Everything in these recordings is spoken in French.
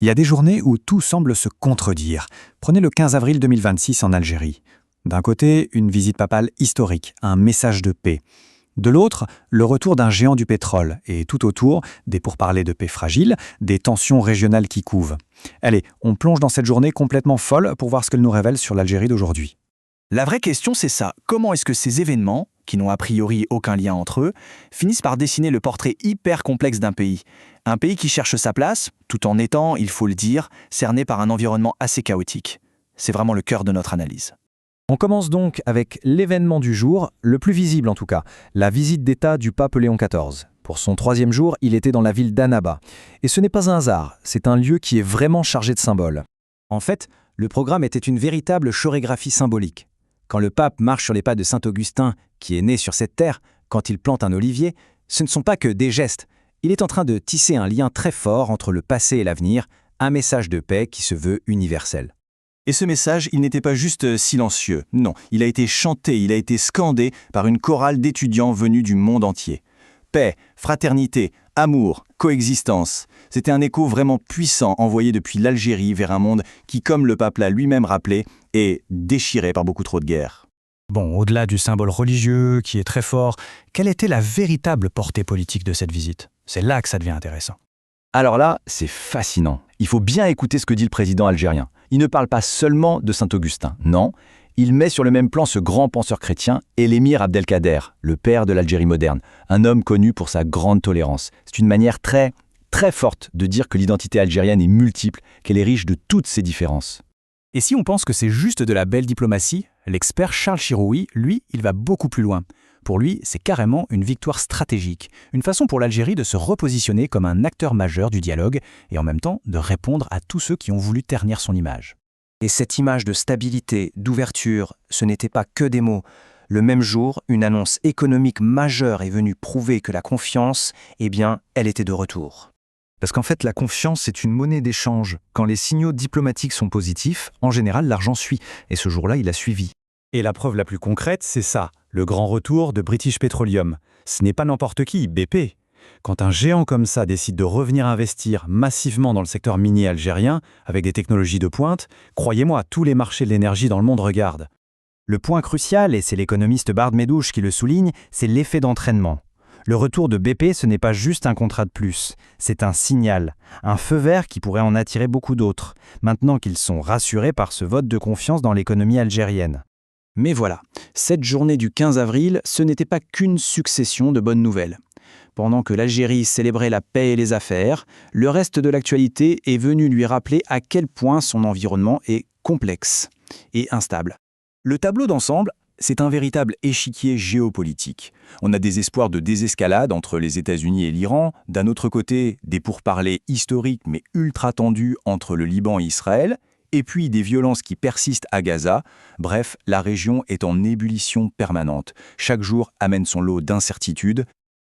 Il y a des journées où tout semble se contredire. Prenez le 15 avril 2026 en Algérie. D'un côté, une visite papale historique, un message de paix. De l'autre, le retour d'un géant du pétrole, et tout autour, des pourparlers de paix fragiles, des tensions régionales qui couvent. Allez, on plonge dans cette journée complètement folle pour voir ce qu'elle nous révèle sur l'Algérie d'aujourd'hui. La vraie question, c'est ça. Comment est-ce que ces événements, qui n'ont a priori aucun lien entre eux, finissent par dessiner le portrait hyper complexe d'un pays? Un pays qui cherche sa place, tout en étant, il faut le dire, cerné par un environnement assez chaotique. C'est vraiment le cœur de notre analyse. On commence donc avec l'événement du jour, le plus visible en tout cas, la visite d'État du pape Léon XIV. Pour son 3e jour, il était dans la ville d'Annaba. Et ce n'est pas un hasard, c'est un lieu qui est vraiment chargé de symboles. En fait, le programme était une véritable chorégraphie symbolique. Quand le pape marche sur les pas de saint Augustin, qui est né sur cette terre, quand il plante un olivier, ce ne sont pas que des gestes. Il est en train de tisser un lien très fort entre le passé et l'avenir, un message de paix qui se veut universel. Et ce message, il n'était pas juste silencieux. Non, il a été chanté, il a été scandé par une chorale d'étudiants venus du monde entier. Paix, fraternité, amour, coexistence. C'était un écho vraiment puissant envoyé depuis l'Algérie vers un monde qui, comme le pape l'a lui-même rappelé, est déchiré par beaucoup trop de guerres. Bon, au-delà du symbole religieux, qui est très fort, quelle était la véritable portée politique de cette visite? C'est là que ça devient intéressant. Alors là, c'est fascinant. Il faut bien écouter ce que dit le président algérien. Il ne parle pas seulement de saint Augustin, non. Il met sur le même plan ce grand penseur chrétien et l'émir Abdelkader, le père de l'Algérie moderne, un homme connu pour sa grande tolérance. C'est une manière très forte de dire que l'identité algérienne est multiple, qu'elle est riche de toutes ses différences. Et si on pense que c'est juste de la belle diplomatie, l'expert Charles Chiroui, lui, il va beaucoup plus loin. Pour lui, c'est carrément une victoire stratégique, une façon pour l'Algérie de se repositionner comme un acteur majeur du dialogue et en même temps de répondre à tous ceux qui ont voulu ternir son image. Et cette image de stabilité, d'ouverture, ce n'était pas que des mots. Le même jour, une annonce économique majeure est venue prouver que la confiance, elle était de retour. Parce qu'en fait, la confiance, c'est une monnaie d'échange. Quand les signaux diplomatiques sont positifs, en général, l'argent suit. Et ce jour-là, il a suivi. Et la preuve la plus concrète, c'est ça, le grand retour de British Petroleum. Ce n'est pas n'importe qui, BP. Quand un géant comme ça décide de revenir investir massivement dans le secteur minier algérien, avec des technologies de pointe, croyez-moi, tous les marchés de l'énergie dans le monde regardent. Le point crucial, et c'est l'économiste Bard Medouche qui le souligne, c'est l'effet d'entraînement. Le retour de BP, ce n'est pas juste un contrat de plus, c'est un signal, un feu vert qui pourrait en attirer beaucoup d'autres, maintenant qu'ils sont rassurés par ce vote de confiance dans l'économie algérienne. Mais voilà, cette journée du 15 avril, ce n'était pas qu'une succession de bonnes nouvelles. Pendant que l'Algérie célébrait la paix et les affaires, le reste de l'actualité est venu lui rappeler à quel point son environnement est complexe et instable. Le tableau d'ensemble, c'est un véritable échiquier géopolitique. On a des espoirs de désescalade entre les États-Unis et l'Iran, d'un autre côté, des pourparlers historiques mais ultra tendus entre le Liban et Israël, et puis des violences qui persistent à Gaza. Bref, la région est en ébullition permanente. Chaque jour amène son lot d'incertitudes.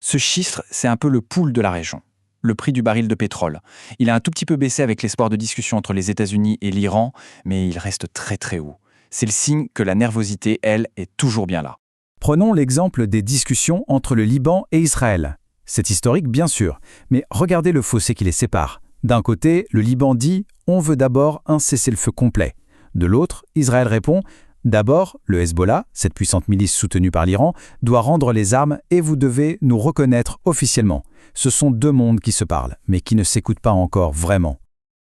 Ce chiffre, c'est un peu le pouls de la région. Le prix du baril de pétrole. Il a un tout petit peu baissé avec l'espoir de discussion entre les États-Unis et l'Iran, mais il reste très haut. C'est le signe que la nervosité, elle, est toujours bien là. Prenons l'exemple des discussions entre le Liban et Israël. C'est historique, bien sûr, mais regardez le fossé qui les sépare. D'un côté, le Liban dit « on veut d'abord un cessez-le-feu complet ». De l'autre, Israël répond « d'abord, le Hezbollah, cette puissante milice soutenue par l'Iran, doit rendre les armes et vous devez nous reconnaître officiellement ». Ce sont deux mondes qui se parlent, mais qui ne s'écoutent pas encore vraiment.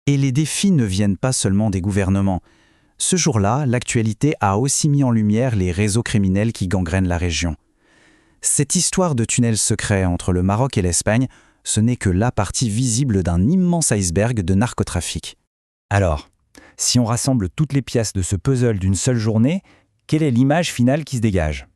Et les défis ne viennent pas seulement des gouvernements. Ce jour-là, l'actualité a aussi mis en lumière les réseaux criminels qui gangrènent la région. Cette histoire de tunnels secrets entre le Maroc et l'Espagne, ce n'est que la partie visible d'un immense iceberg de narcotrafic. Alors, si on rassemble toutes les pièces de ce puzzle d'une seule journée, quelle est l'image finale qui se dégage?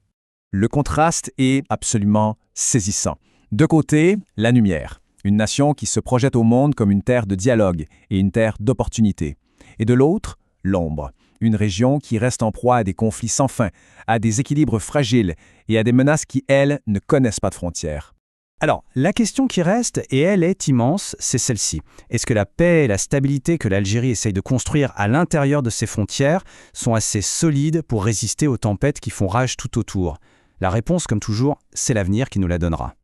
Le contraste est absolument saisissant. De côté, la lumière, une nation qui se projette au monde comme une terre de dialogue et une terre d'opportunité. Et de l'autre, l'ombre, une région qui reste en proie à des conflits sans fin, à des équilibres fragiles et à des menaces qui, elles, ne connaissent pas de frontières. Alors, la question qui reste, et elle est immense, c'est celle-ci. Est-ce que la paix et la stabilité que l'Algérie essaye de construire à l'intérieur de ses frontières sont assez solides pour résister aux tempêtes qui font rage tout autour? La réponse, comme toujours, c'est l'avenir qui nous la donnera.